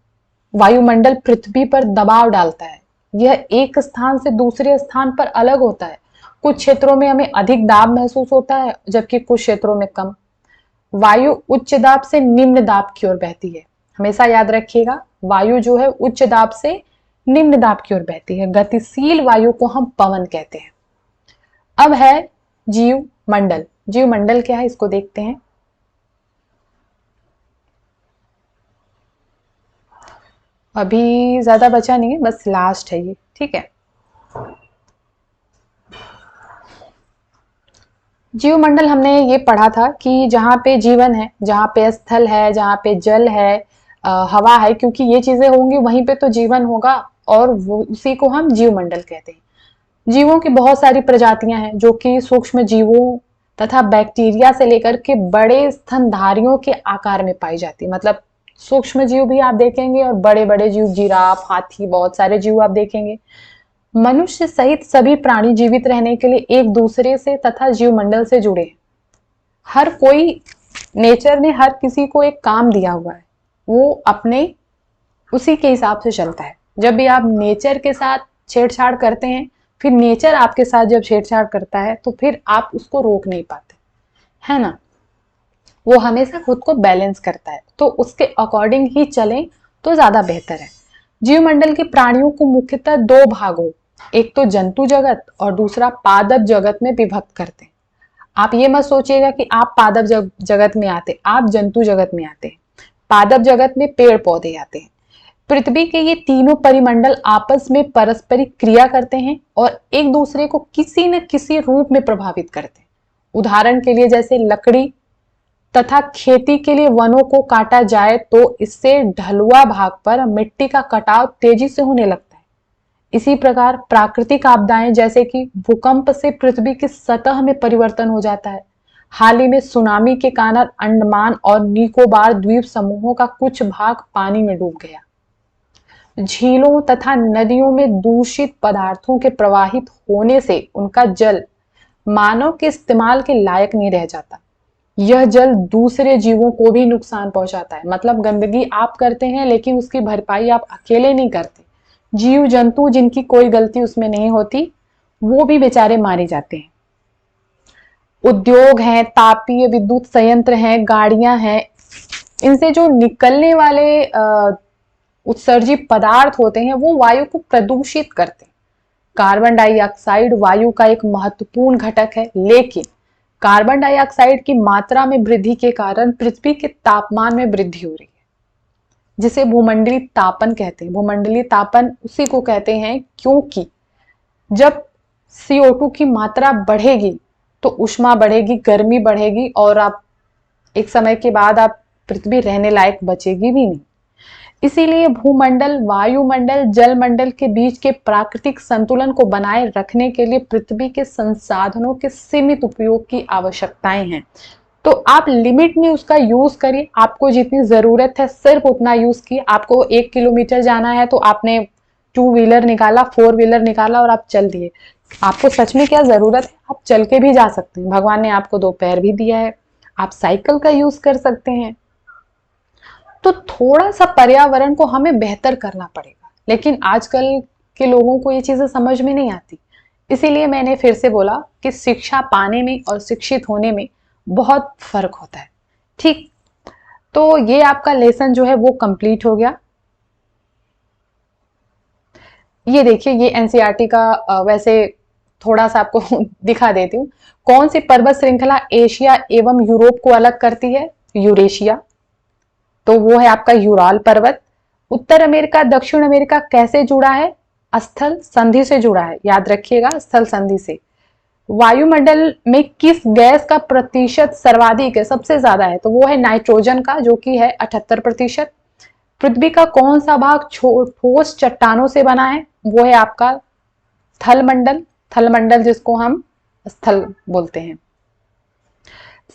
वायुमंडल पृथ्वी पर दबाव डालता है। यह एक स्थान से दूसरे स्थान पर अलग होता है। कुछ क्षेत्रों में हमें अधिक दाब महसूस होता है, जबकि कुछ क्षेत्रों में कम। वायु उच्च दाब से निम्न दाब की ओर बहती है। हमेशा याद रखिएगा, वायु जो है उच्च दाब से निम्न दाब की ओर बहती है। गतिशील वायु को हम पवन कहते हैं। अब है जीव मंडल। जीव मंडल क्या है, इसको देखते हैं। अभी ज्यादा बचा नहीं है, बस लास्ट है ये, ठीक है। जीव मंडल हमने ये पढ़ा था कि जहाँ पे जीवन है, जहाँ पे स्थल है, जहाँ पे जल है, हवा है, क्योंकि ये चीजें होंगी वहीं पे तो जीवन होगा, और वो उसी को हम जीव मंडल कहते हैं। जीवों की बहुत सारी प्रजातियां हैं जो कि सूक्ष्म जीवों तथा बैक्टीरिया से लेकर के बड़े स्तनधारियों के आकार में पाई जाती है। मतलब सूक्ष्म जीव भी आप देखेंगे और बड़े बड़े जीव, जिराफ, हाथी, बहुत सारे जीव आप देखेंगे। मनुष्य सहित सभी प्राणी जीवित रहने के लिए एक दूसरे से तथा जीवमंडल से जुड़े हैं। हर कोई, नेचर ने हर किसी को एक काम दिया हुआ है, वो अपने उसी के हिसाब से चलता है। जब भी आप नेचर के साथ छेड़छाड़ करते हैं, फिर नेचर आपके साथ जब छेड़छाड़ करता है तो फिर आप उसको रोक नहीं पाते, है ना। वो हमेशा खुद को बैलेंस करता है, तो उसके अकॉर्डिंग ही चलें तो ज्यादा बेहतर है। जीवमंडल के प्राणियों को मुख्यतः दो भागों, एक तो जंतु जगत और दूसरा पादप जगत में विभक्त करते हैं। आप ये मत सोचिएगा कि आप पादप जगत में आते, आप जंतु जगत में आते हैं। पादप जगत में पेड़ पौधे आते हैं। पृथ्वी के ये तीनों परिमंडल आपस में परस्परिक क्रिया करते हैं और एक दूसरे को किसी न किसी रूप में प्रभावित करते हैं। उदाहरण के लिए जैसे लकड़ी तथा खेती के लिए वनों को काटा जाए तो इससे ढलुआ भाग पर मिट्टी का कटाव तेजी से होने लगता है। इसी प्रकार प्राकृतिक आपदाएं जैसे कि भूकंप से पृथ्वी की सतह में परिवर्तन हो जाता है। हाल ही में सुनामी के कारण अंडमान और निकोबार द्वीप समूहों का कुछ भाग पानी में डूब गया। झीलों तथा नदियों में दूषित पदार्थों के प्रवाहित होने से उनका जल मानव के इस्तेमाल के लायक नहीं रह जाता। यह जल दूसरे जीवों को भी नुकसान पहुंचाता है। मतलब गंदगी आप करते हैं लेकिन उसकी भरपाई आप अकेले नहीं करते। जीव जंतु जिनकी कोई गलती उसमें नहीं होती, वो भी बेचारे मारे जाते हैं। उद्योग हैं, तापीय विद्युत संयंत्र हैं, गाड़ियां हैं, इनसे जो निकलने वाले उत्सर्जित पदार्थ होते हैं वो वायु को प्रदूषित करते हैं। कार्बन डाइऑक्साइड वायु का एक महत्वपूर्ण घटक है, लेकिन कार्बन डाइऑक्साइड की मात्रा में वृद्धि के कारण पृथ्वी के तापमान में वृद्धि हो रही है, जिसे भूमंडलीय तापन कहते हैं। भूमंडलीय तापन उसी को कहते हैं क्योंकि जब CO2 की मात्रा बढ़ेगी तो ऊष्मा बढ़ेगी, गर्मी बढ़ेगी, और आप एक समय के बाद आप पृथ्वी रहने लायक बचेगी भी नहीं। इसीलिए भूमंडल, वायुमंडल, जलमंडल के बीच के प्राकृतिक संतुलन को बनाए रखने के लिए पृथ्वी के संसाधनों के सीमित उपयोग की आवश्यकताएं हैं। तो आप लिमिट में उसका यूज करिए। आपको जितनी जरूरत है सिर्फ उतना यूज किए। आपको 1 किलोमीटर जाना है तो आपने 2 व्हीलर निकाला, 4 व्हीलर निकाला और आप चल दिए। आपको सच में क्या जरूरत है, आप चल के भी जा सकते हैं। भगवान ने आपको 2 पैर भी दिया है, आप साइकिल का यूज कर सकते हैं। तो थोड़ा सा पर्यावरण को हमें बेहतर करना पड़ेगा, लेकिन आजकल के लोगों को ये चीजें समझ में नहीं आती। इसीलिए मैंने फिर से बोला कि शिक्षा पाने में और शिक्षित होने में बहुत फर्क होता है। ठीक, तो ये आपका लेसन जो है वो कंप्लीट हो गया। ये देखिए, ये एनसीईआरटी का वैसे थोड़ा सा आपको दिखा देती हूँ। कौन सी पर्वत श्रृंखला एशिया एवं यूरोप को अलग करती है? यूरेशिया। तो वो है आपका यूराल पर्वत। उत्तर अमेरिका दक्षिण अमेरिका कैसे जुड़ा है? स्थल संधि से जुड़ा है, याद रखिएगा, स्थल संधि से। वायुमंडल में किस गैस का प्रतिशत सर्वाधिक है, सबसे ज्यादा है? तो वो है नाइट्रोजन का, जो कि है 78%। पृथ्वी का कौन सा भाग ठोस चट्टानों से बना है? वो है आपका थलमंडल, थलमंडल जिसको हम स्थल बोलते हैं।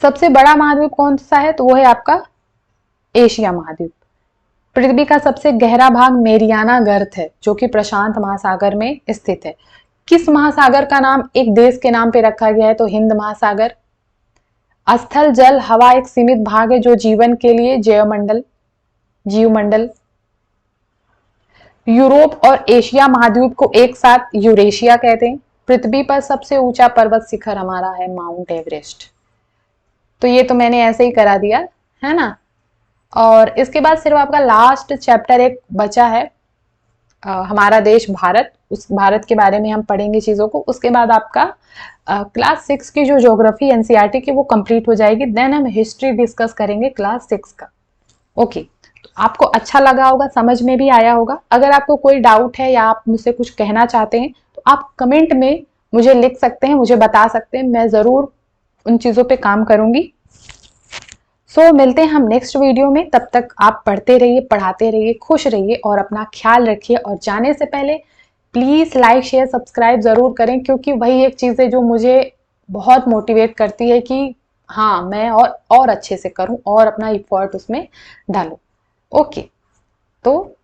सबसे बड़ा महाद्वीप कौन सा है? तो वो है आपका एशिया महाद्वीप। पृथ्वी का सबसे गहरा भाग मेरियाना गर्त है जो कि प्रशांत महासागर में स्थित है। किस महासागर का नाम एक देश के नाम पे रखा गया है? तो हिंद महासागर। स्थल जल हवा एक सीमित भाग है जो जीवन के लिए जीवमंडल। यूरोप और एशिया महाद्वीप को एक साथ यूरेशिया कहते हैं। पृथ्वी पर सबसे ऊंचा पर्वत शिखर हमारा है माउंट एवरेस्ट। तो ये तो मैंने ऐसे ही करा दिया है ना। और इसके बाद सिर्फ आपका लास्ट चैप्टर एक बचा है, हमारा देश भारत। उस भारत के बारे में हम पढ़ेंगे चीजों को। उसके बाद आपका क्लास 6 की जो ज्योग्राफी एनसीईआरटी की वो कंप्लीट हो जाएगी। देन हम हिस्ट्री डिस्कस करेंगे क्लास 6 का। ओके, तो आपको अच्छा लगा होगा, समझ में भी आया होगा। अगर आपको कोई डाउट है या आप मुझसे कुछ कहना चाहते हैं तो आप कमेंट में मुझे लिख सकते हैं, मुझे बता सकते हैं। मैं जरूर उन चीजों पे काम करूंगी। मिलते हैं हम नेक्स्ट वीडियो में। तब तक आप पढ़ते रहिए, पढ़ाते रहिए, खुश रहिए और अपना ख्याल रखिए। और जाने से पहले प्लीज लाइक शेयर सब्सक्राइब जरूर करें, क्योंकि वही एक चीज है जो मुझे बहुत मोटिवेट करती है कि हाँ मैं और अच्छे से करूं और अपना इफर्ट उसमें डालूं। ओके, तो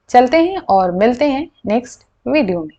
चलते हैं और मिलते हैं नेक्स्ट वीडियो में।